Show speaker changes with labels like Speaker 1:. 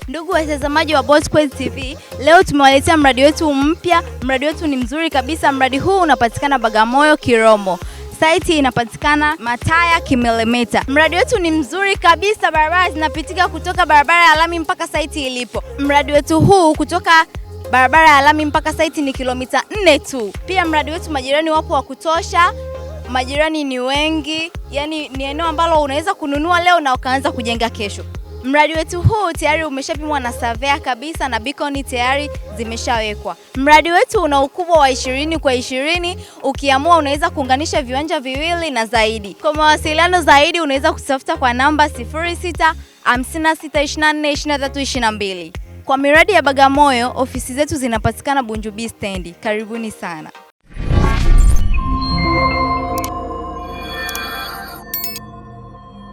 Speaker 1: Ndugu watazamaji wa Bosquez TV, leo tumewaletea mradi wetu mpya. Mradi wetu ni mzuri kabisa. Mradi huu unapatikana Bagamoyo Kiromo. Site inapatikana Mataya Kimelemeta. Mradi wetu ni mzuri kabisa, barabara zinapitika kutoka barabara ya lami mpaka site ilipo. Mradi wetu huu kutoka barabara ya lami mpaka site ni kilomita 4 tu. Pia mradi wetu majirani wapo wa kutosha. Majirani ni wengi, yani ni eneo ambalo unaweza kununua leo na ukaanza kujenga kesho. Mradi wetu huu tayari umeshapimwa na surveyor kabisa na beacon tayari zimeshawekwa. Mradi wetu una ukubwa wa 20 kwa 20, ukiamua unaweza kuunganisha viwanja viwili na zaidi. Kwa mawasiliano zaidi unaweza kutafuta kwa namba 0656242322. Kwa miradi ya Bagamoyo, ofisi zetu zinapatikana Bunju B Stand. Karibuni sana.